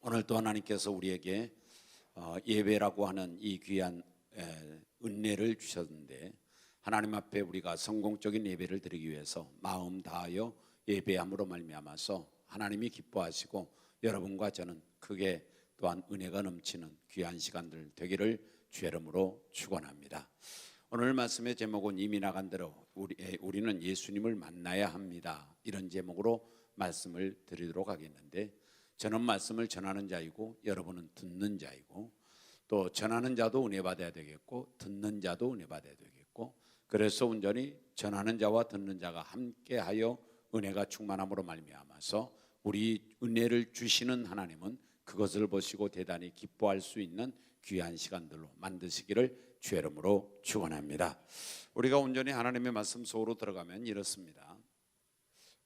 오늘도 하나님께서 우리에게 예배라고 하는 이 귀한 은혜를 주셨는데, 하나님 앞에 우리가 성공적인 예배를 드리기 위해서 마음 다하여 예배함으로 말미암아서 하나님이 기뻐하시고 여러분과 저는 크게 또한 은혜가 넘치는 귀한 시간들 되기를 주의 이름으로 축원합니다. 오늘 말씀의 제목은 이미 나간 대로 우리는 예수님을 만나야 합니다, 이런 제목으로 말씀을 드리도록 하겠는데, 저는 말씀을 전하는 자이고 여러분은 듣는 자이고, 또 전하는 자도 은혜 받아야 되겠고 듣는 자도 은혜 받아야 되겠고, 그래서 온전히 전하는 자와 듣는 자가 함께하여 은혜가 충만함으로 말미암아서 우리 은혜를 주시는 하나님은 그것을 보시고 대단히 기뻐할 수 있는 귀한 시간들로 만드시기를 주의 이름으로 축원합니다. 우리가 온전히 하나님의 말씀 속으로 들어가면 이렇습니다.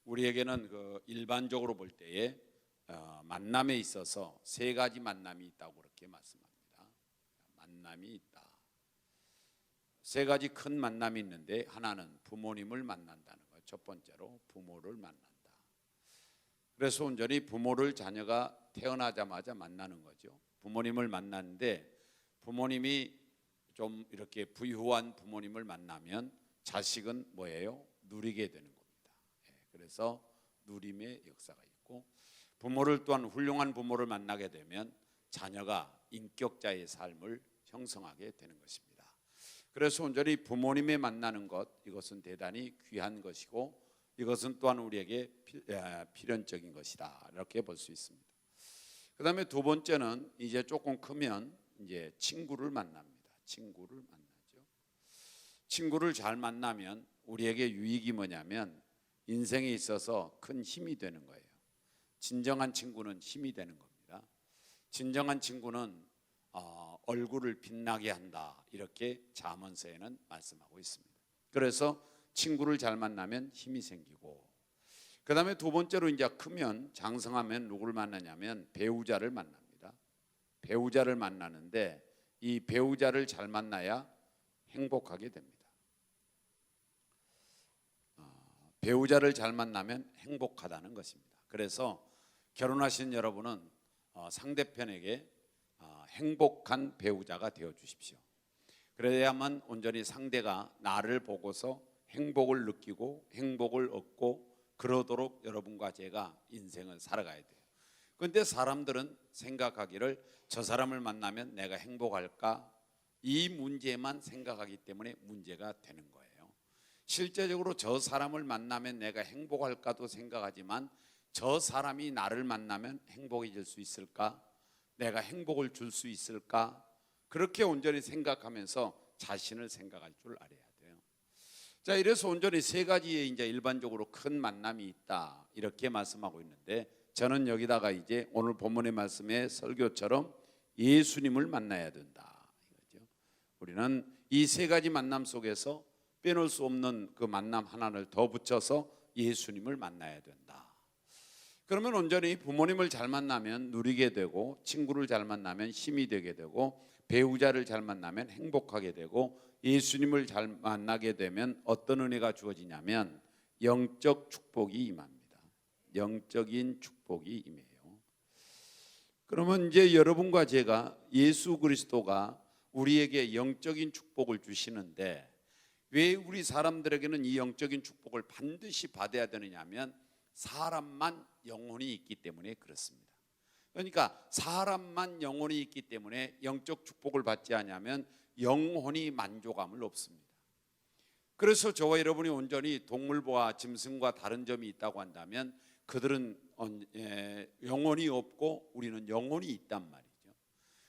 우리에게는 일반적으로 볼 때에 만남에 있어서 세 가지 만남이 있다고 그렇게 말씀합니다. 만남이 있다. 세 가지 큰 만남이 있는데, 하나는 부모님을 만난다는 것. 첫 번째로 부모를 만난다. 그래서 온전히 부모를 자녀가 태어나자마자 만나는 거죠. 부모님을 만나는데, 부모님이 좀 이렇게 부유한 부모님을 만나면 자식은 뭐예요? 누리게 되는 겁니다. 그래서 누림의 역사가 있고, 부모를 또한 훌륭한 부모를 만나게 되면 자녀가 인격자의 삶을 형성하게 되는 것입니다. 그래서 온전히 부모님의 만나는 것, 이것은 대단히 귀한 것이고 이것은 또한 우리에게 필연적인 것이다, 이렇게 볼 수 있습니다. 그 다음에 두 번째는 이제 조금 크면 이제 친구를 만납니다. 친구를 만나죠. 친구를 잘 만나면 우리에게 유익이 뭐냐면 인생에 있어서 큰 힘이 되는 거예요. 진정한 친구는 힘이 되는 겁니다. 진정한 친구는 얼굴을 빛나게 한다, 이렇게 잠언서에는 말씀하고 있습니다. 그래서 친구를 잘 만나면 힘이 생기고, 그 다음에 두 번째로 이제 크면 장성하면 누구를 만나냐면 배우자를 만납니다. 배우자를 만나는데 이 배우자를 잘 만나야 행복하게 됩니다. 배우자를 잘 만나면 행복하다는 것입니다. 그래서 결혼하신 여러분은 상대편에게 행복한 배우자가 되어 주십시오. 그래야만 온전히 상대가 나를 보고서 행복을 느끼고 행복을 얻고 그러도록 여러분과 제가 인생을 살아가야 돼요. 그런데 사람들은 생각하기를 저 사람을 만나면 내가 행복할까? 이 문제만 생각하기 때문에 문제가 되는 거예요. 실제적으로 저 사람을 만나면 내가 행복할까도 생각하지만, 저 사람이 나를 만나면 행복해질 수 있을까? 내가 행복을 줄 수 있을까? 그렇게 온전히 생각하면서 자신을 생각할 줄 알아야 돼요. 자, 이래서 온전히 세 가지의 이제 일반적으로 큰 만남이 있다, 이렇게 말씀하고 있는데, 저는 여기다가 이제 오늘 본문의 말씀의 설교처럼 예수님을 만나야 된다, 이거죠. 우리는 이 세 가지 만남 속에서 빼놓을 수 없는 그 만남 하나를 더 붙여서 예수님을 만나야 된다. 그러면 온전히 부모님을 잘 만나면 누리게 되고, 친구를 잘 만나면 힘이 되게 되고, 배우자를 잘 만나면 행복하게 되고, 예수님을 잘 만나게 되면 어떤 은혜가 주어지냐면 영적 축복이 임합니다. 영적인 축복이 임해요. 그러면 이제 여러분과 제가 예수 그리스도가 우리에게 영적인 축복을 주시는데, 왜 우리 사람들에게는 이 영적인 축복을 반드시 받아야 되느냐면 사람만 영혼이 있기 때문에 그렇습니다. 그러니까 사람만 영혼이 있기 때문에 영적 축복을 받지 않으면 영혼이 만족함을 얻습니다. 그래서 저와 여러분이 온전히 동물과 짐승과 다른 점이 있다고 한다면 그들은 영혼이 없고 우리는 영혼이 있단 말이죠.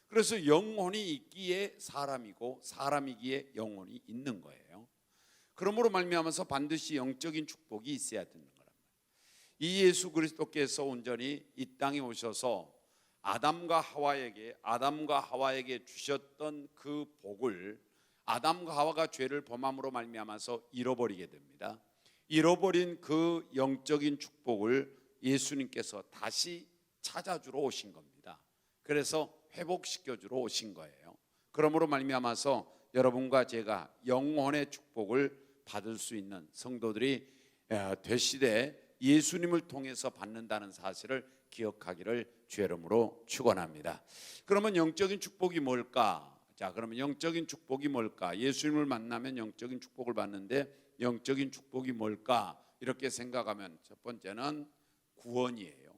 그래서 영혼이 있기에 사람이고 사람이기에 영혼이 있는 거예요. 그러므로 말미암아서 반드시 영적인 축복이 있어야 되는 거란 말이에요. 이 예수 그리스도께서 온전히 이 땅에 오셔서 아담과 하와에게 주셨던 그 복을 아담과 하와가 죄를 범함으로 말미암아서 잃어버리게 됩니다. 잃어버린 그 영적인 축복을 예수님께서 다시 찾아주러 오신 겁니다. 그래서 회복시켜주러 오신 거예요. 그러므로 말미암아서 여러분과 제가 영혼의 축복을 받을 수 있는 성도들이 되시되 예수님을 통해서 받는다는 사실을 기억하기를 주의 이름으로 축원합니다. 그러면 영적인 축복이 뭘까? 자, 그러면 영적인 축복이 뭘까? 예수님을 만나면 영적인 축복을 받는데 영적인 축복이 뭘까? 이렇게 생각하면 첫 번째는 구원이에요.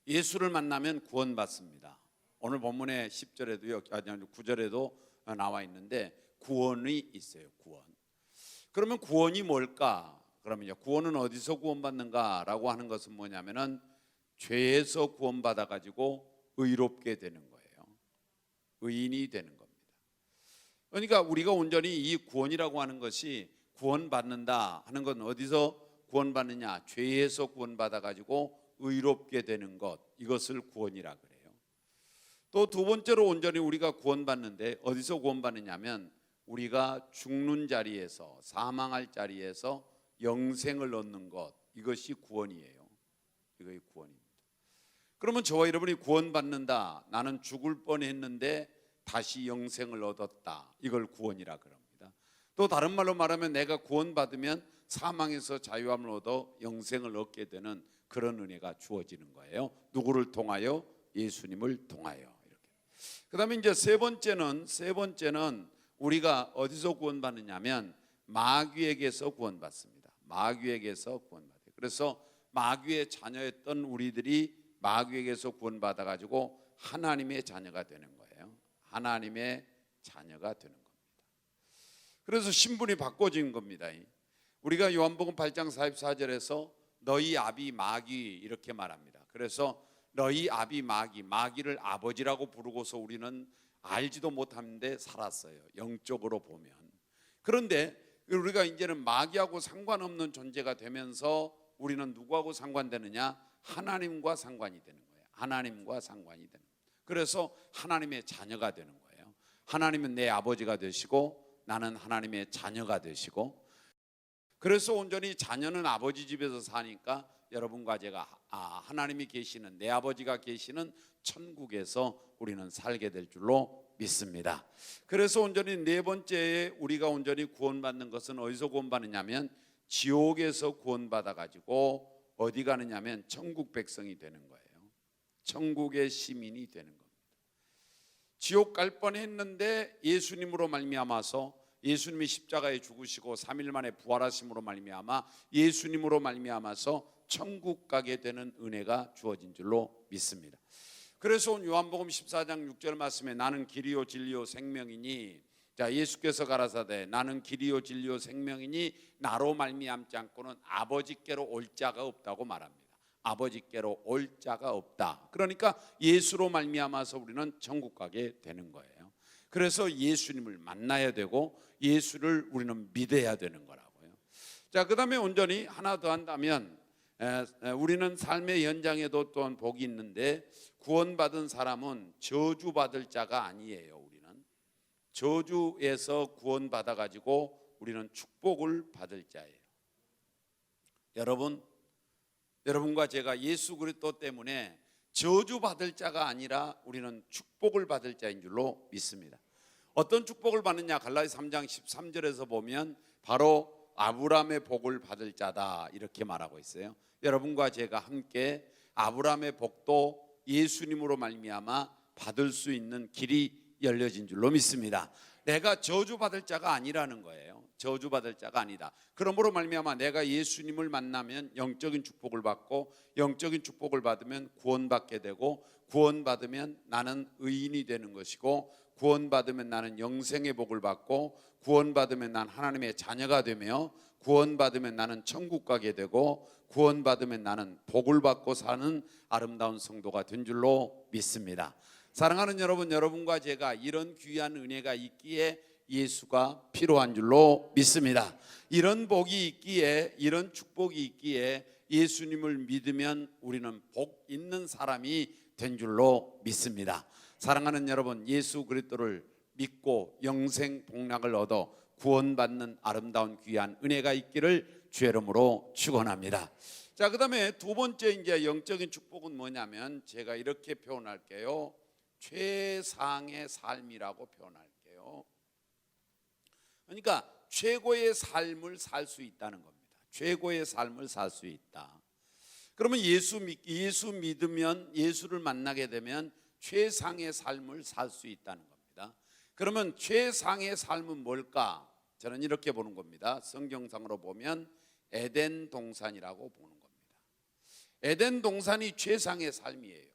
예수를 만나면 구원받습니다. 오늘 본문의 10절에도요, 9절에도 나와 있는데 구원이 있어요. 구원. 그러면 구원이 뭘까? 그러면요, 구원은 어디서 구원받는가라고 하는 것은 뭐냐면은 죄에서 구원받아 가지고 의롭게 되는 거예요. 의인이 되는 겁니다. 그러니까 우리가 온전히 이 구원이라고 하는 것이 구원받는다 하는 건 어디서 구원받느냐? 죄에서 구원받아 가지고 의롭게 되는 것, 이것을 구원이라 그래요. 또 두 번째로 온전히 우리가 구원받는데 어디서 구원받느냐면 우리가 죽는 자리에서, 사망할 자리에서 영생을 얻는 것, 이것이 구원이에요. 이것이 구원입니다. 그러면 저와 여러분이 구원받는다, 나는 죽을 뻔했는데 다시 영생을 얻었다, 이걸 구원이라 그럽니다. 또 다른 말로 말하면 내가 구원받으면 사망에서 자유함을 얻어 영생을 얻게 되는 그런 은혜가 주어지는 거예요. 누구를 통하여? 예수님을 통하여. 이렇게. 그다음에 이제 세 번째는 우리가 어디서 구원받느냐면 마귀에게서 구원받습니다. 마귀에게서 구원받아요. 그래서 마귀의 자녀였던 우리들이 마귀에게서 구원받아 가지고 하나님의 자녀가 되는 거예요. 하나님의 자녀가 되는 겁니다. 그래서 신분이 바꿔진 겁니다. 우리가 요한복음 8장 44절에서 너희 아비 마귀 이렇게 말합니다. 그래서 너희 아비 마귀를 아버지라고 부르고서 우리는 알지도 못하는데 살았어요. 영적으로 보면. 그런데 우리가 이제는 마귀하고 상관없는 존재가 되면서 우리는 누구하고 상관되느냐? 하나님과 상관이 되는 거예요. 하나님과 상관이 되는 거예요. 그래서 하나님의 자녀가 되는 거예요. 하나님은 내 아버지가 되시고 나는 하나님의 자녀가 되시고, 그래서 온전히 자녀는 아버지 집에서 사니까 여러분과 제가 하나님이 계시는, 내 아버지가 계시는 천국에서 우리는 살게 될 줄로 믿습니다. 그래서 온전히 네 번째에 우리가 온전히 구원받는 것은 어디서 구원받느냐면 지옥에서 구원받아 가지고 어디 가느냐면 천국 백성이 되는 거예요. 천국의 시민이 되는 겁니다. 지옥 갈 뻔했는데 예수님으로 말미암아서, 예수님이 십자가에 죽으시고 3일 만에 부활하심으로 말미암아 예수님으로 말미암아서 천국 가게 되는 은혜가 주어진 줄로 믿습니다. 그래서 요한복음 14장 6절 말씀에 나는 길이요 진리요 생명이니, 자, 예수께서 가라사대 나는 길이요 진리요 생명이니 나로 말미암지 않고는 아버지께로 올 자가 없다고 말합니다. 아버지께로 올 자가 없다. 그러니까 예수로 말미암아서 우리는 천국 가게 되는 거예요. 그래서 예수님을 만나야 되고 예수를 우리는 믿어야 되는 거라고요. 자, 그다음에 온전히 하나 더 한다면 우리는 삶의 연장에도 또한 복이 있는데 구원받은 사람은 저주받을 자가 아니에요. 우리는 저주에서 구원받아 가지고 우리는 축복을 받을 자예요. 여러분과 제가 예수 그리스도 때문에 저주받을 자가 아니라 우리는 축복을 받을 자인 줄로 믿습니다. 어떤 축복을 받느냐? 갈라디 3장 13절에서 보면 바로 아브라함의 복을 받을 자다 이렇게 말하고 있어요. 여러분과 제가 함께 아브라함의 복도 예수님으로 말미암아 받을 수 있는 길이 열려진 줄로 믿습니다. 내가 저주받을 자가 아니라는 거예요. 저주받을 자가 아니다. 그러므로 말미암아 내가 예수님을 만나면 영적인 축복을 받고, 영적인 축복을 받으면 구원받게 되고, 구원받으면 나는 의인이 되는 것이고, 구원받으면 나는 영생의 복을 받고, 구원받으면 난 하나님의 자녀가 되며, 구원받으면 나는 천국 가게 되고, 구원받으면 나는 복을 받고 사는 아름다운 성도가 된 줄로 믿습니다. 사랑하는 여러분, 여러분과 제가 이런 귀한 은혜가 있기에 예수가 필요한 줄로 믿습니다. 이런 복이 있기에, 이런 축복이 있기에 예수님을 믿으면 우리는 복 있는 사람이 된 줄로 믿습니다. 사랑하는 여러분, 예수 그리스도를 믿고 영생 복락을 얻어 구원받는 아름다운 귀한 은혜가 있기를 주의 이름으로 축원합니다. 자, 그다음에 두 번째 이제 영적인 축복은 뭐냐면 제가 이렇게 표현할게요. 최상의 삶이라고 표현할게요. 그러니까 최고의 삶을 살 수 있다는 겁니다. 최고의 삶을 살 수 있다. 그러면 예수 믿으면, 예수를 만나게 되면 최상의 삶을 살 수 있다는 겁니다. 그러면 최상의 삶은 뭘까? 저는 이렇게 보는 겁니다. 성경상으로 보면 에덴 동산이라고 보는 겁니다. 에덴 동산이 최상의 삶이에요.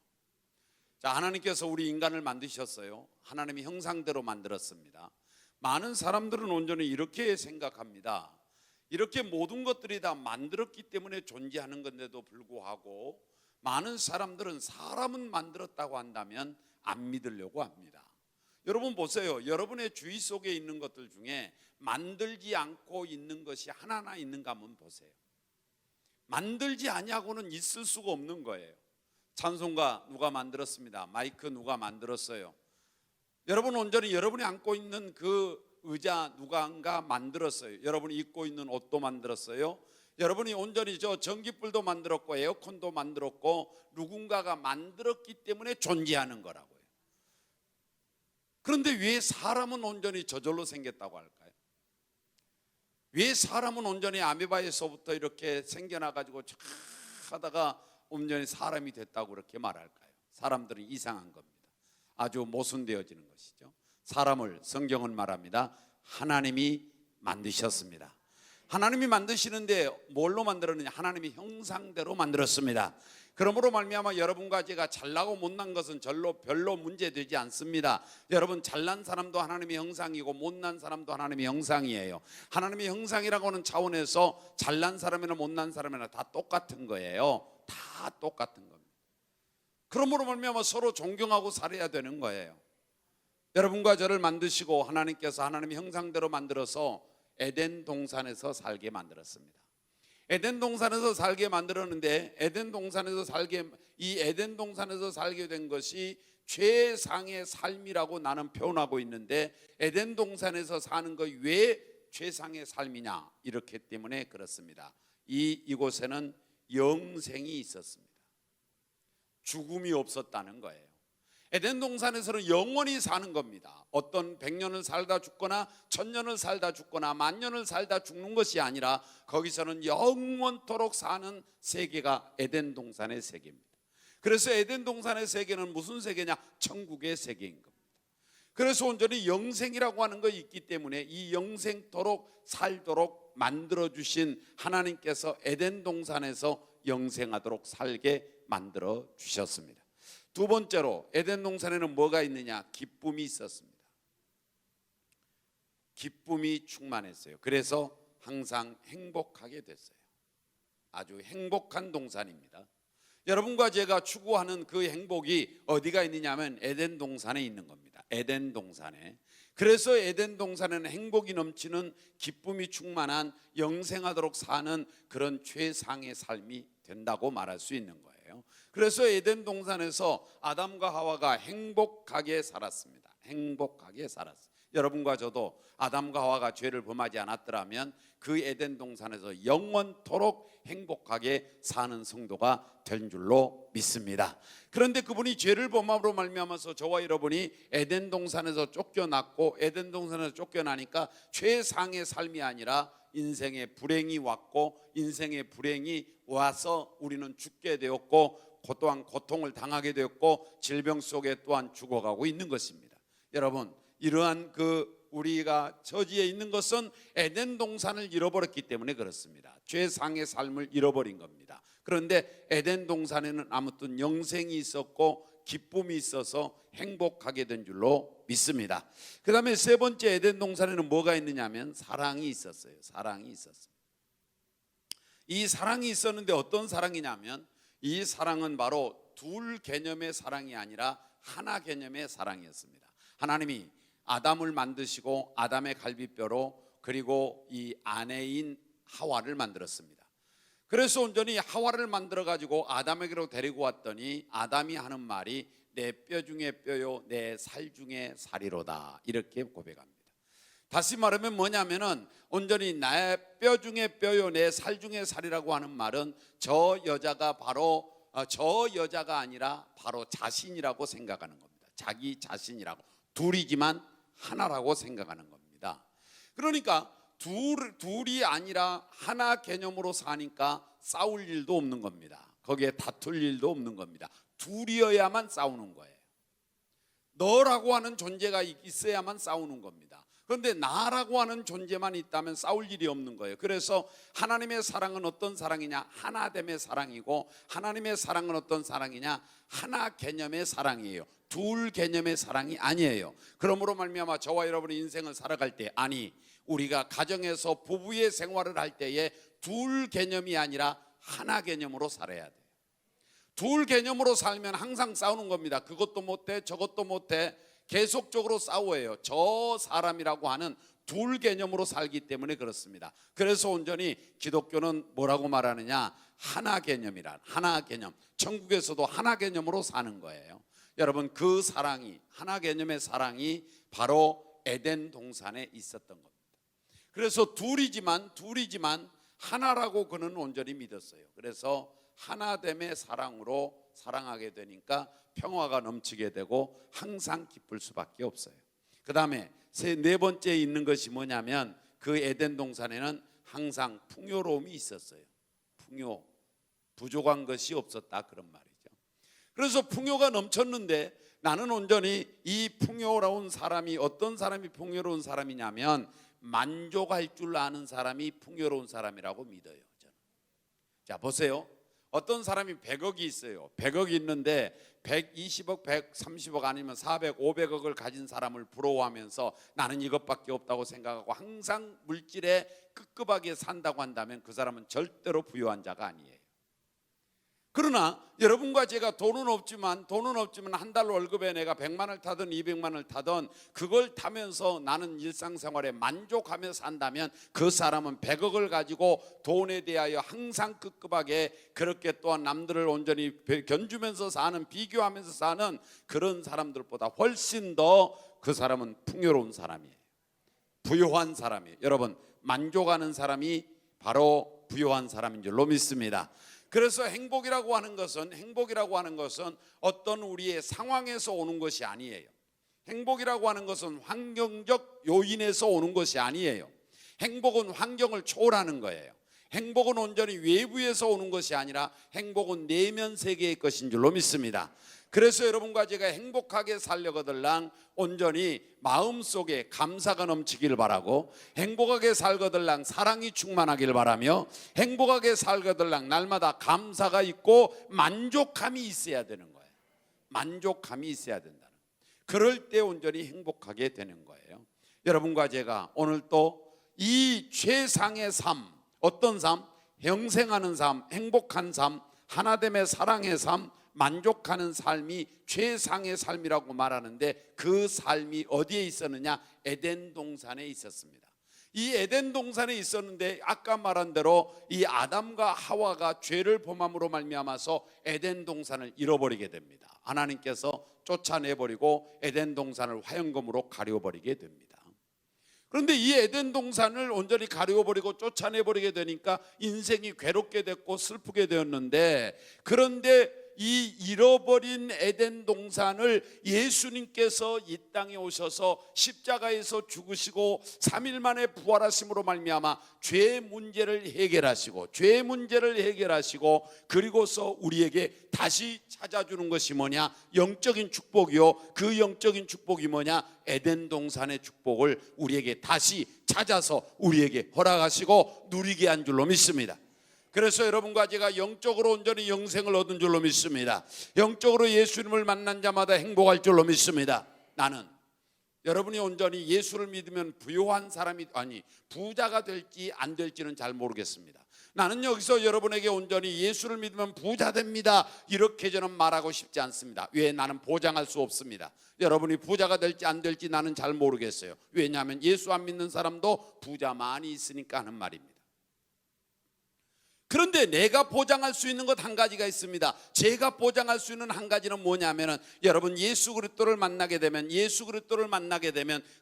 자, 하나님께서 우리 인간을 만드셨어요. 하나님의 형상대로 만들었습니다. 많은 사람들은 온전히 이렇게 생각합니다. 이렇게 모든 것들이 다 만들었기 때문에 존재하는 건데도 불구하고 많은 사람들은 사람은 만들었다고 한다면 안 믿으려고 합니다. 여러분 보세요. 여러분의 주위 속에 있는 것들 중에 만들지 않고 있는 것이 하나하나 있는가 한번 보세요. 만들지 아니하고는 있을 수가 없는 거예요. 찬송가 누가 만들었습니다. 마이크 누가 만들었어요. 여러분 온전히 여러분이 안고 있는 그 의자 누군가 만들었어요. 여러분이 입고 있는 옷도 만들었어요. 여러분이 온전히 저 전기불도 만들었고 에어컨도 만들었고 누군가가 만들었기 때문에 존재하는 거라고요. 그런데 왜 사람은 온전히 저절로 생겼다고 할까요? 왜 사람은 온전히 아메바에서부터 이렇게 생겨나가지고 쫙 하다가 온전히 사람이 됐다고 그렇게 말할까요? 사람들은 이상한 겁니다. 아주 모순되어지는 것이죠. 사람을 성경은 말합니다. 하나님이 만드셨습니다. 하나님이 만드시는데 뭘로 만들었느냐? 하나님의 형상대로 만들었습니다. 그러므로 말미암아 여러분과 제가 잘나고 못난 것은 별로 문제되지 않습니다. 여러분 잘난 사람도 하나님의 형상이고 못난 사람도 하나님의 형상이에요. 하나님의 형상이라고 하는 차원에서 잘난 사람이나 못난 사람이나 다 똑같은 거예요. 다 똑같은 겁니다. 그러므로 말미암아 서로 존경하고 살아야 되는 거예요. 여러분과 저를 만드시고 하나님께서 하나님의 형상대로 만들어서 에덴 동산에서 살게 만들었습니다. 에덴 동산에서 살게 만들었는데 에덴 동산에서 살게 된 것이 최상의 삶이라고 나는 표현하고 있는데 에덴 동산에서 사는 것 왜 최상의 삶이냐? 이렇기 때문에 그렇습니다. 이곳에는 영생이 있었습니다. 죽음이 없었다는 거예요. 에덴 동산에서는 영원히 사는 겁니다. 어떤 100년을 살다 죽거나 1000년을 살다 죽거나 10,000년을 살다 죽는 것이 아니라 거기서는 영원토록 사는 세계가 에덴 동산의 세계입니다. 그래서 에덴 동산의 세계는 무슨 세계냐? 천국의 세계인 겁니다. 그래서 온전히 영생이라고 하는 것이 있기 때문에 이 영생토록 살도록 만들어주신 하나님께서 에덴 동산에서 영생하도록 살게 만들어 주셨습니다. 두 번째로 에덴 동산에는 뭐가 있느냐? 기쁨이 있었습니다. 기쁨이 충만했어요. 그래서 항상 행복하게 됐어요. 아주 행복한 동산입니다. 여러분과 제가 추구하는 그 행복이 어디가 있느냐 하면 에덴 동산에 있는 겁니다. 에덴 동산에. 그래서 에덴 동산에는 행복이 넘치는 기쁨이 충만한 영생하도록 사는 그런 최상의 삶이 된다고 말할 수 있는 거예요. 그래서 에덴 동산에서 아담과 하와가 행복하게 살았습니다. 행복하게 살았어요. 여러분과 저도 아담과 하와가 죄를 범하지 않았더라면 그 에덴 동산에서 영원토록 행복하게 사는 성도가 된 줄로 믿습니다. 그런데 그분이 죄를 범함으로 말미암아서 저와 여러분이 에덴 동산에서 쫓겨났고 에덴 동산에서 쫓겨나니까 최상의 삶이 아니라 인생의 불행이 왔고 인생의 불행이 와서 우리는 죽게 되었고 또한 고통을 당하게 되었고 질병 속에 또한 죽어가고 있는 것입니다. 여러분 이러한 우리가 저지에 있는 것은 에덴 동산을 잃어버렸기 때문에 그렇습니다. 최상의 삶을 잃어버린 겁니다. 그런데 에덴 동산에는 아무튼 영생이 있었고 기쁨이 있어서 행복하게 된 줄로 믿습니다. 그 다음에 세 번째 에덴 동산에는 뭐가 있느냐면 사랑이 있었어요. 사랑이 있었습니다. 이 사랑이 있었는데 어떤 사랑이냐면 이 사랑은 바로 둘 개념의 사랑이 아니라 하나 개념의 사랑이었습니다. 하나님이 아담을 만드시고 아담의 갈비뼈로 그리고 이 아내인 하와를 만들었습니다. 그래서 온전히 하와를 만들어 가지고 아담에게로 데리고 왔더니 아담이 하는 말이 내 뼈 중에 뼈요 내 살 중에 살이로다 이렇게 고백합니다. 다시 말하면 뭐냐면은 온전히 나의 뼈 중에 뼈요 내 살 중에 살이라고 하는 말은 저 여자가 아니라 바로 자신이라고 생각하는 겁니다. 자기 자신이라고 둘이지만 하나라고 생각하는 겁니다. 그러니까 둘이 아니라 하나 개념으로 사니까 싸울 일도 없는 겁니다. 거기에 다툴 일도 없는 겁니다. 둘이어야만 싸우는 거예요. 너라고 하는 존재가 있어야만 싸우는 겁니다. 그런데 나라고 하는 존재만 있다면 싸울 일이 없는 거예요. 그래서 하나님의 사랑은 어떤 사랑이냐? 하나됨의 사랑이고, 하나님의 사랑은 어떤 사랑이냐? 하나 개념의 사랑이에요. 둘 개념의 사랑이 아니에요. 그러므로 말미암아 저와 여러분의 인생을 살아갈 때, 아니 우리가 가정에서 부부의 생활을 할 때에 둘 개념이 아니라 하나 개념으로 살아야 돼요. 둘 개념으로 살면 항상 싸우는 겁니다. 그것도 못해 저것도 못해 계속적으로 싸워요. 저 사람이라고 하는 둘 개념으로 살기 때문에 그렇습니다. 그래서 온전히 기독교는 뭐라고 말하느냐? 하나 개념이란, 하나 개념. 천국에서도 하나 개념으로 사는 거예요. 여러분, 그 사랑이, 하나 개념의 사랑이 바로 에덴 동산에 있었던 겁니다. 그래서 둘이지만 하나라고 그는 온전히 믿었어요. 그래서 하나됨의 사랑으로 사랑하게 되니까 평화가 넘치게 되고 항상 기쁠 수밖에 없어요. 그 다음에 네 번째 있는 것이 뭐냐면, 그 에덴 동산에는 항상 풍요로움이 있었어요. 풍요, 부족한 것이 없었다, 그런 말이죠. 그래서 풍요가 넘쳤는데, 나는 온전히 이 풍요로운 사람이, 어떤 사람이 풍요로운 사람이냐면 만족할 줄 아는 사람이 풍요로운 사람이라고 믿어요, 저는. 자, 보세요. 어떤 사람이 100억이 있어요. 100억이 있는데 120억, 130억 아니면 400, 500억을 가진 사람을 부러워하면서 나는 이것밖에 없다고 생각하고 항상 물질에 급급하게 산다고 한다면 그 사람은 절대로 부유한 자가 아니에요. 그러나 여러분과 제가 돈은 없지만 한 달 월급에 내가 100만을 타든 200만을 타든 그걸 타면서 나는 일상생활에 만족하며 산다면 그 사람은 100억을 가지고 돈에 대하여 항상 급급하게, 그렇게 또한 남들을 온전히 견주면서 사는, 비교하면서 사는 그런 사람들보다 훨씬 더 그 사람은 풍요로운 사람이에요. 부유한 사람이에요. 여러분, 만족하는 사람이 바로 부유한 사람인 줄로 믿습니다. 그래서 행복이라고 하는 것은 어떤 우리의 상황에서 오는 것이 아니에요. 행복이라고 하는 것은 환경적 요인에서 오는 것이 아니에요. 행복은 환경을 초월하는 거예요. 행복은 온전히 외부에서 오는 것이 아니라 행복은 내면 세계의 것인 줄로 믿습니다. 그래서 여러분과 제가 행복하게 살려거들랑 온전히 마음속에 감사가 넘치기를 바라고, 행복하게 살거들랑 사랑이 충만하기를 바라며, 행복하게 살거들랑 날마다 감사가 있고 만족함이 있어야 되는 거예요. 만족함이 있어야 된다는 거예요. 그럴 때 온전히 행복하게 되는 거예요. 여러분과 제가 오늘 또 이 최상의 삶, 어떤 삶? 영생하는 삶, 행복한 삶, 하나됨의 사랑의 삶, 만족하는 삶이 최상의 삶이라고 말하는데, 그 삶이 어디에 있었느냐? 에덴 동산에 있었습니다. 이 에덴 동산에 있었는데 아까 말한 대로 이 아담과 하와가 죄를 범함으로 말미암아서 에덴 동산을 잃어버리게 됩니다. 하나님께서 쫓아내버리고 에덴 동산을 화영검으로 가려버리게 됩니다. 그런데 이 에덴 동산을 온전히 가려버리고 쫓아내버리게 되니까 인생이 괴롭게 됐고 슬프게 되었는데, 그런데 이 잃어버린 에덴 동산을 예수님께서 이 땅에 오셔서 십자가에서 죽으시고 3일 만에 부활하심으로 말미암아 죄 문제를 해결하시고 그리고서 우리에게 다시 찾아주는 것이 뭐냐? 영적인 축복이요. 그 영적인 축복이 뭐냐? 에덴 동산의 축복을 우리에게 다시 찾아서 우리에게 허락하시고 누리게 한 줄로 믿습니다. 그래서 여러분과 제가 영적으로 온전히 영생을 얻은 줄로 믿습니다. 영적으로 예수님을 만난 자마다 행복할 줄로 믿습니다. 나는 여러분이 온전히 예수를 믿으면 부유한 사람이, 아니 부자가 될지 안 될지는 잘 모르겠습니다. 나는 여기서 여러분에게 온전히 예수를 믿으면 부자 됩니다, 이렇게 저는 말하고 싶지 않습니다. 왜? 나는 보장할 수 없습니다. 여러분이 부자가 될지 안 될지 나는 잘 모르겠어요. 왜냐하면 예수 안 믿는 사람도 부자 많이 있으니까 하는 말입니다. 그런데 내가 보장할 수 있는 것 한 가지가 있습니다. 제가 보장할 수 있는 한 가지는 뭐냐면은, 여러분 예수 그리스도를 만나게 되면,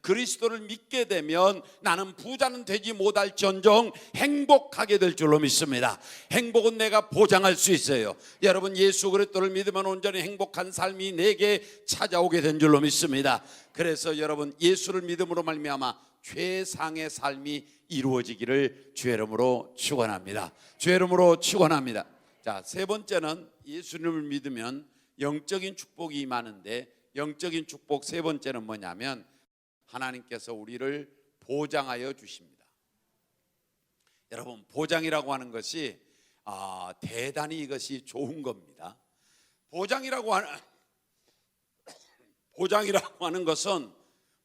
그리스도를 믿게 되면 나는 부자는 되지 못할지언정 행복하게 될 줄로 믿습니다. 행복은 내가 보장할 수 있어요. 여러분 예수 그리스도를 믿으면 온전히 행복한 삶이 내게 찾아오게 된 줄로 믿습니다. 그래서 여러분 예수를 믿음으로 말미암아 최상의 삶이 이루어지기를 주의 이름으로 축원합니다. 주의 이름으로 축원합니다. 자, 세 번째는 예수님을 믿으면 영적인 축복이 임하는데, 영적인 축복 세 번째는 뭐냐면 하나님께서 우리를 보장하여 주십니다. 여러분, 보장이라고 하는 것이 대단히 이것이 좋은 겁니다. 보장이라고 하는 것은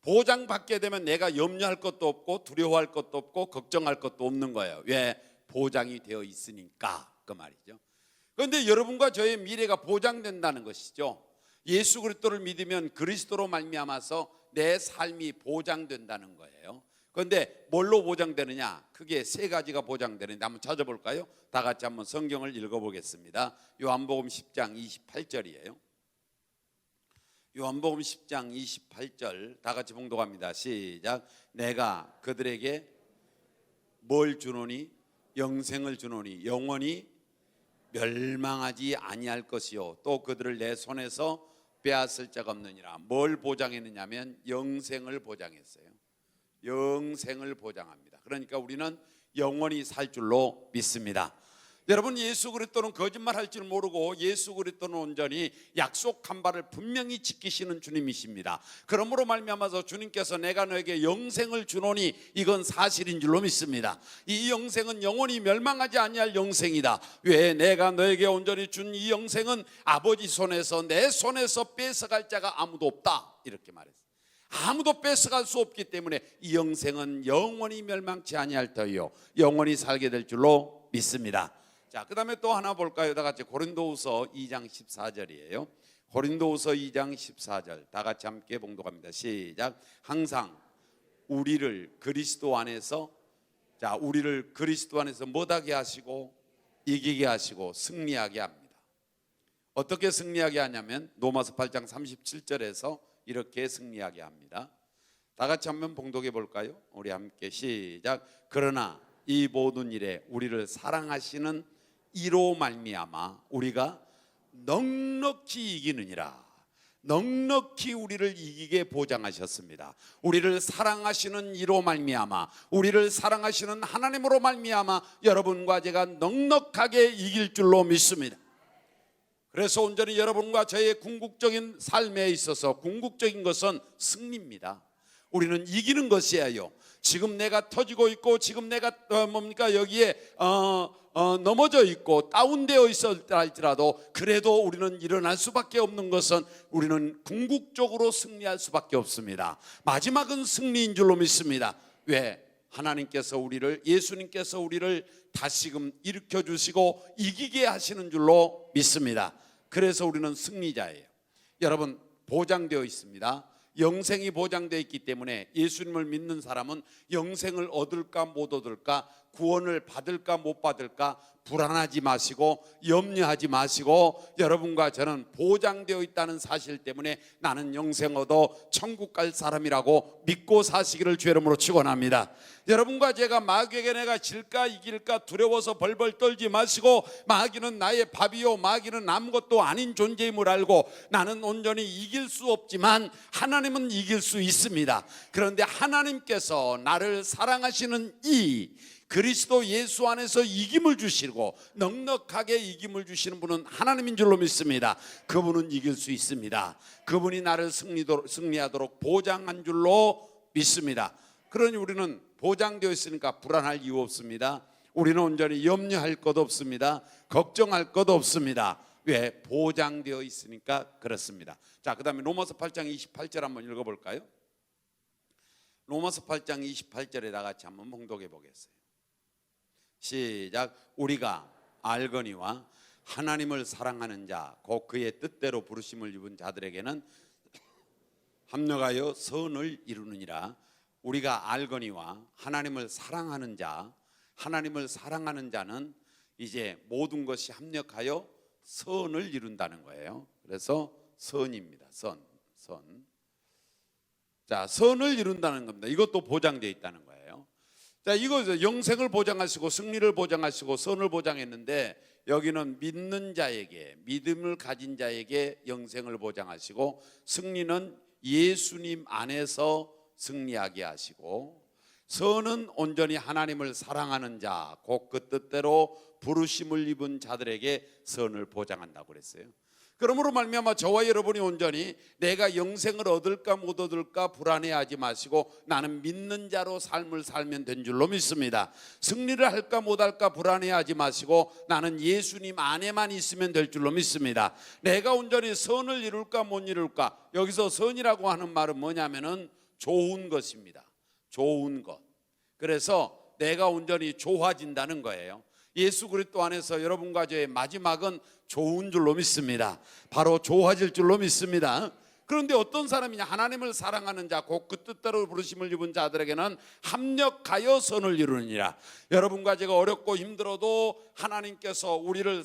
보장받게 되면 내가 염려할 것도 없고 두려워할 것도 없고 걱정할 것도 없는 거예요. 왜? 보장이 되어 있으니까, 그 말이죠. 그런데 여러분과 저의 미래가 보장된다는 것이죠. 예수 그리스도를 믿으면 그리스도로 말미암아서 내 삶이 보장된다는 거예요. 그런데 뭘로 보장되느냐? 크게 세 가지가 보장되는데 한번 찾아볼까요? 다 같이 한번 성경을 읽어보겠습니다. 요한복음 10장 28절이에요. 요한복음 10장 28절 다 같이 봉독합니다. 시작. 내가 그들에게 뭘 주노니? 영생을 주노니 영원히 멸망하지 아니할 것이요 또 그들을 내 손에서 빼앗을 자가 없느니라. 뭘 보장했느냐면 영생을 보장했어요. 영생을 보장합니다. 그러니까 우리는 영원히 살 줄로 믿습니다. 여러분, 예수 그리스도는 거짓말할 줄 모르고 예수 그리스도는 온전히 약속한 바를 분명히 지키시는 주님이십니다. 그러므로 말미암아서 주님께서 내가 너에게 영생을 주노니 이건 사실인 줄로 믿습니다. 이 영생은 영원히 멸망하지 아니할 영생이다. 왜? 내가 너에게 온전히 준 이 영생은 아버지 손에서 내 손에서 뺏어갈 자가 아무도 없다, 이렇게 말했어요. 아무도 뺏어갈 수 없기 때문에 이 영생은 영원히 멸망치 아니할 터요 영원히 살게 될 줄로 믿습니다. 자, 그 다음에 또 하나 볼까요? 다 같이 고린도후서 2장 14절이에요. 고린도후서 2장 14절 다 같이 함께 봉독합니다. 시작. 항상 우리를 그리스도 안에서, 자, 우리를 그리스도 안에서 못하게 하시고 이기게 하시고 승리하게 합니다. 어떻게 승리하게 하냐면 로마서 8장 37절에서 이렇게 승리하게 합니다. 다 같이 한번 봉독해 볼까요? 우리 함께 시작. 그러나 이 모든 일에 우리를 사랑하시는 이로 말미암아 우리가 넉넉히 이기느니라. 넉넉히 우리를 이기게 보장하셨습니다. 우리를 사랑하시는 이로 말미암아, 우리를 사랑하시는 하나님으로 말미암아 여러분과 제가 넉넉하게 이길 줄로 믿습니다. 그래서 온전히 여러분과 저의 궁극적인 삶에 있어서 궁극적인 것은 승리입니다. 우리는 이기는 것이에요. 지금 내가 터지고 있고 지금 내가 여기에 넘어져 있고 다운되어 있었다 할지라도 그래도 우리는 일어날 수밖에 없는 것은 우리는 궁극적으로 승리할 수밖에 없습니다. 마지막은 승리인 줄로 믿습니다. 왜? 하나님께서 우리를, 예수님께서 우리를 다시금 일으켜 주시고 이기게 하시는 줄로 믿습니다. 그래서 우리는 승리자예요. 여러분, 보장되어 있습니다. 영생이 보장되어 있기 때문에 예수님을 믿는 사람은 영생을 얻을까 못 얻을까, 구원을 받을까 못 받을까 불안하지 마시고 염려하지 마시고, 여러분과 저는 보장되어 있다는 사실 때문에 나는 영생 얻어 천국 갈 사람이라고 믿고 사시기를 주의 이름으로 축원합니다. 여러분과 제가 마귀에게 내가 질까 이길까 두려워서 벌벌 떨지 마시고, 마귀는 나의 밥이요 마귀는 아무것도 아닌 존재임을 알고 나는 온전히 이길 수 없지만 하나님은 이길 수 있습니다. 그런데 하나님께서 나를 사랑하시는 이 그리스도 예수 안에서 이김을 주시고 넉넉하게 이김을 주시는 분은 하나님인 줄로 믿습니다. 그분은 이길 수 있습니다. 그분이 나를 승리하도록 보장한 줄로 믿습니다. 그러니 우리는 보장되어 있으니까 불안할 이유 없습니다. 우리는 온전히 염려할 것 없습니다. 걱정할 것 없습니다. 왜? 보장되어 있으니까 그렇습니다. 자, 그 다음에 로마서 8장 28절 한번 읽어볼까요? 로마서 8장 28절에 다 같이 한번 봉독해 보겠어요. 시작. 우리가 알거니와 하나님을 사랑하는 자 곧 그의 뜻대로 부르심을 입은 자들에게는 합력하여 선을 이루느니라. 우리가 알거니와 하나님을 사랑하는 자, 하나님을 사랑하는 자는 이제 모든 것이 합력하여 선을 이룬다는 거예요. 그래서 선입니다. 선. 자, 선을 이룬다는 겁니다. 이것도 보장되어 있다는 거예요. 자, 이거 영생을 보장하시고 승리를 보장하시고 선을 보장했는데, 여기는 믿는 자에게, 믿음을 가진 자에게 영생을 보장하시고 승리는 예수님 안에서 승리하게 하시고, 선은 온전히 하나님을 사랑하는 자, 곧 그 뜻대로 부르심을 입은 자들에게 선을 보장한다고 그랬어요. 그러므로 말미암아 저와 여러분이 온전히 내가 영생을 얻을까 못 얻을까 불안해하지 마시고 나는 믿는 자로 삶을 살면 된 줄로 믿습니다. 승리를 할까 못 할까 불안해하지 마시고 나는 예수님 안에만 있으면 될 줄로 믿습니다. 내가 온전히 선을 이룰까 못 이룰까, 여기서 선이라고 하는 말은 뭐냐면은 좋은 것입니다. 좋은 것. 그래서 내가 온전히 좋아진다는 거예요. 예수 그리스도 안에서 여러분과 저의 마지막은 좋은 줄로 믿습니다. 바로 좋아질 줄로 믿습니다. 그런데 어떤 사람이냐? 하나님을 사랑하는 자, 곧 그 뜻대로 부르심을 입은 자들에게는 합력하여 선을 이루느니라. 여러분과 제가 어렵고 힘들어도 하나님께서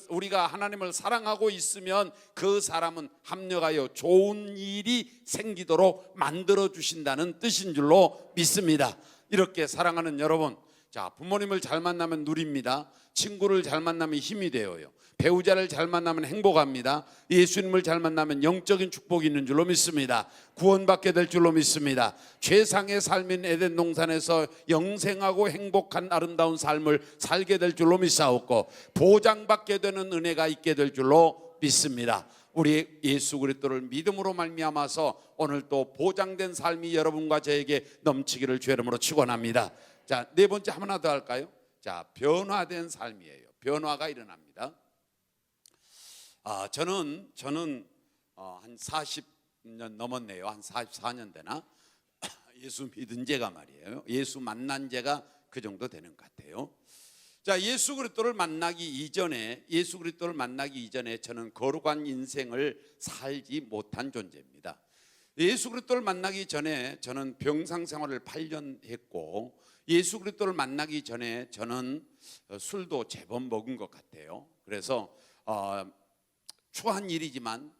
우리가 하나님을 사랑하고 있으면 그 사람은 합력하여 좋은 일이 생기도록 만들어 주신다는 뜻인 줄로 믿습니다. 이렇게 사랑하는 여러분, 자, 부모님을 잘 만나면 누립니다. 친구를 잘 만나면 힘이 되어요. 배우자를 잘 만나면 행복합니다. 예수님을 잘 만나면 영적인 축복이 있는 줄로 믿습니다. 구원받게 될 줄로 믿습니다. 최상의 삶인 에덴 동산에서 영생하고 행복한 아름다운 삶을 살게 될 줄로 믿사옵고 보장받게 되는 은혜가 있게 될 줄로 믿습니다. 우리 예수 그리스도를 믿음으로 말미암아서 오늘 또 보장된 삶이 여러분과 저에게 넘치기를 주의 이름으로 축원합니다. 자, 네 번째 하나 더 할까요? 자, 변화된 삶이에요. 변화가 일어납니다. 저는 한 40년 넘었네요. 한 44년 되나? 예수 믿은 지가 말이에요. 예수 만난 지가 그 정도 되는 것 같아요. 자, 예수 그리스도를 만나기 이전에 저는 거룩한 인생을 살지 못한 존재입니다. 예수 그리스도를 만나기 전에 저는 병상 생활을 8년 했고, 예수 그리스도를 만나기 전에 저는 술도 제법 먹은 것 같아요. 그래서 추한 일이지만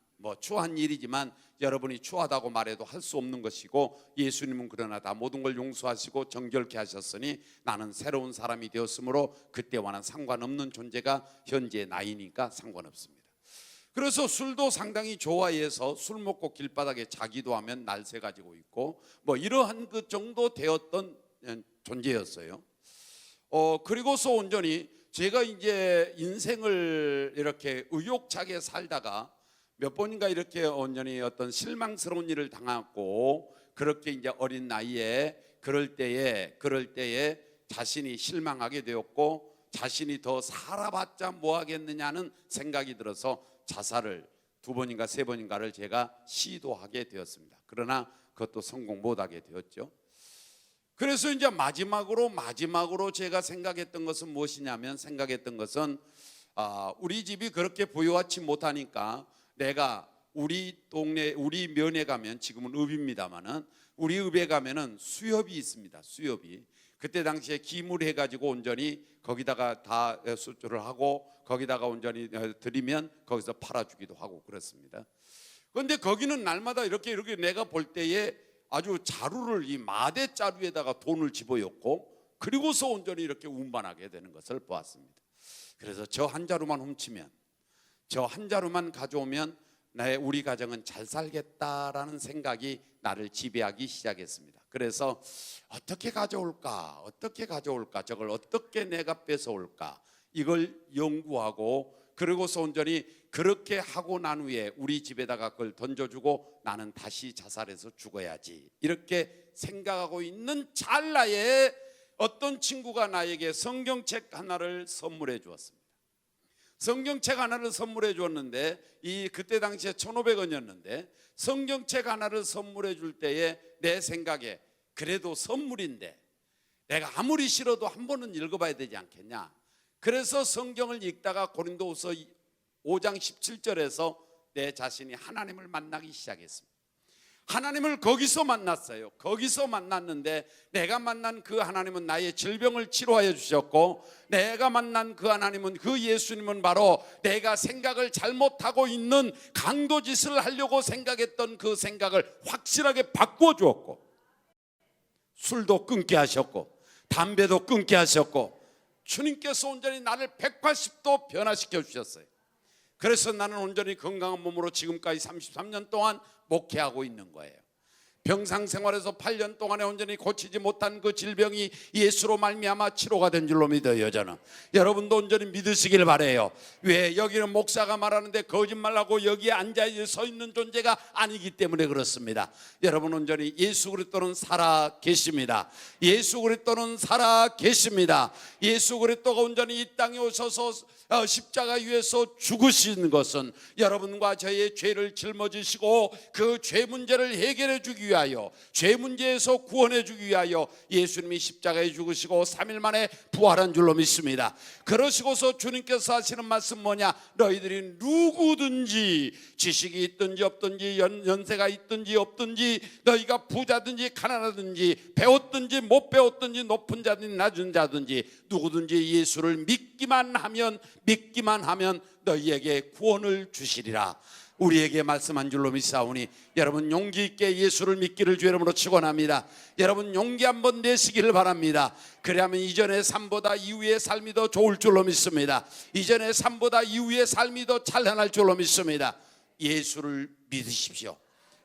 여러분이 추하다고 말해도 할 수 없는 것이고, 예수님은 그러나 다 모든 걸 용서하시고 정결케 하셨으니 나는 새로운 사람이 되었으므로 그때와는 상관없는 존재가 현재 나이니까 상관없습니다. 그래서 술도 상당히 좋아해서 술 먹고 길바닥에 자기도 하면 날새 가지고 있고 이러한 그 정도 되었던 존재였어요. 그리고서 온전히 제가 이제 인생을 이렇게 의욕차게 살다가 몇 번인가 이렇게 온전히 어떤 실망스러운 일을 당하고, 그렇게 이제 어린 나이에 그럴 때에 자신이 실망하게 되었고, 자신이 더 살아봤자 뭐 하겠느냐는 생각이 들어서 자살을 2번인가 3번인가를 제가 시도하게 되었습니다. 그러나 그것도 성공 못하게 되었죠. 그래서 이제 마지막으로 제가 생각했던 것은 무엇이냐면, 우리 집이 그렇게 부유하지 못하니까 내가 우리 동네, 우리 면에 가면, 지금은 읍입니다만은 우리 읍에 가면은 수협이 있습니다. 수협이. 그때 당시에 기물을 해가지고 온전히 거기다가 다 수주를 하고 거기다가 온전히 드리면 거기서 팔아주기도 하고 그렇습니다. 그런데 거기는 날마다 이렇게 내가 볼 때에 아주 자루를, 이 마대 자루에다가 돈을 집어였고, 그리고서 온전히 이렇게 운반하게 되는 것을 보았습니다. 그래서 저 한 자루만 훔치면, 저 한 자루만 가져오면 우리 가정은 잘 살겠다라는 생각이 나를 지배하기 시작했습니다. 그래서 어떻게 가져올까, 저걸 어떻게 내가 뺏어올까, 이걸 연구하고, 그리고서 온전히 그렇게 하고 난 후에 우리 집에다가 그걸 던져주고 나는 다시 자살해서 죽어야지, 이렇게 생각하고 있는 찰나에 어떤 친구가 나에게 성경책 하나를 선물해 주었습니다. 성경책 하나를 선물해 주었는데, 그때 당시에 1,500원이었는데 성경책 하나를 선물해 줄 때에 내 생각에, 그래도 선물인데 내가 아무리 싫어도 한 번은 읽어봐야 되지 않겠냐. 그래서 성경을 읽다가 고린도후서 5장 17절에서 내 자신이 하나님을 만나기 시작했습니다. 하나님을 거기서 만났어요. 거기서 만났는데 내가 만난 그 하나님은 나의 질병을 치료하여 주셨고, 내가 만난 그 하나님은, 그 예수님은 바로 내가 생각을 잘못하고 있는 강도짓을 하려고 생각했던 그 생각을 확실하게 바꾸어 주었고, 술도 끊게 하셨고 담배도 끊게 하셨고, 주님께서 온전히 나를 180도 변화시켜 주셨어요. 그래서 나는 온전히 건강한 몸으로 지금까지 33년 동안 목회하고 있는 거예요. 병상 생활에서 8년 동안에 온전히 고치지 못한 그 질병이 예수로 말미암아 치료가 된 줄로 믿어요. 저는 여러분도 온전히 믿으시길 바래요. 왜? 여기는 목사가 말하는데 거짓말하고 여기에 앉아 서 있는 존재가 아니기 때문에 그렇습니다. 여러분 온전히 예수 그리스도는 살아 계십니다. 예수 그리스도는 살아 계십니다. 예수 그리스도가 온전히 이 땅에 오셔서 십자가 위에서 죽으신 것은 여러분과 저의 죄를 짊어지시고 그 죄 문제를 해결해 주기 위하여, 죄 문제에서 구원해 주기 위하여 예수님이 십자가에 죽으시고 3일 만에 부활한 줄로 믿습니다. 그러시고서 주님께서 하시는 말씀 뭐냐? 너희들이 누구든지 지식이 있든지 없든지 연세가 있든지 없든지 너희가 부자든지 가난하든지 배웠든지 못 배웠든지 높은 자든지 낮은 자든지 누구든지 예수를 믿기만 하면 너희에게 구원을 주시리라. 우리에게 말씀한 줄로 믿사오니 여러분 용기 있게 예수를 믿기를 주 이름으로 축원합니다. 여러분 용기 한번 내시기를 바랍니다. 그래야만 이전의 삶보다 이후의 삶이 더 좋을 줄로 믿습니다. 이전의 삶보다 이후의 삶이 더 찬란할 줄로 믿습니다. 예수를 믿으십시오.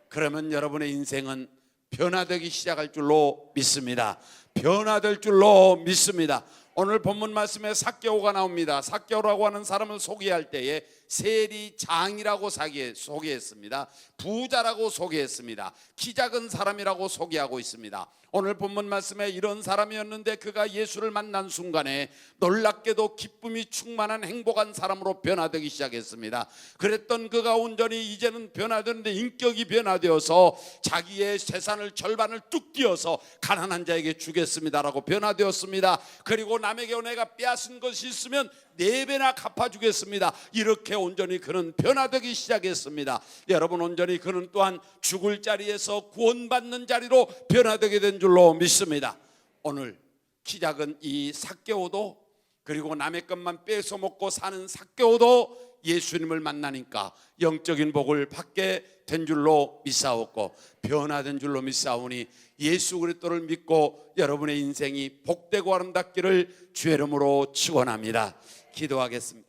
그러면 여러분의 인생은 변화되기 시작할 줄로 믿습니다. 변화될 줄로 믿습니다. 오늘 본문 말씀에 삭개오가 나옵니다. 삭개오라고 하는 사람을 소개할 때에 세리장이라고 소개했습니다. 부자라고 소개했습니다. 키 작은 사람이라고 소개하고 있습니다. 오늘 본문 말씀에 이런 사람이었는데 그가 예수를 만난 순간에 놀랍게도 기쁨이 충만한 행복한 사람으로 변화되기 시작했습니다. 그랬던 그가 온전히 이제는 변화되는데 인격이 변화되어서 자기의 재산을 절반을 뚝 띄어서 가난한 자에게 주겠습니다라고 변화되었습니다. 그리고 남에게 내가 빼앗은 것이 있으면 4배나 갚아주겠습니다. 이렇게 온전히 그는 변화되기 시작했습니다. 여러분 온전히 그는 또한 죽을 자리에서 구원받는 자리로 변화되게 된 줄로 믿습니다. 오늘 키 작은 이 삭개오도 그리고 남의 것만 뺏어 먹고 사는 삭개오도 예수님을 만나니까 영적인 복을 받게 된 줄로 믿사옵고 변화된 줄로 믿사오니 예수 그리스도를 믿고 여러분의 인생이 복되고 아름답기를 주의 이름으로 축원합니다. 기도하겠습니다.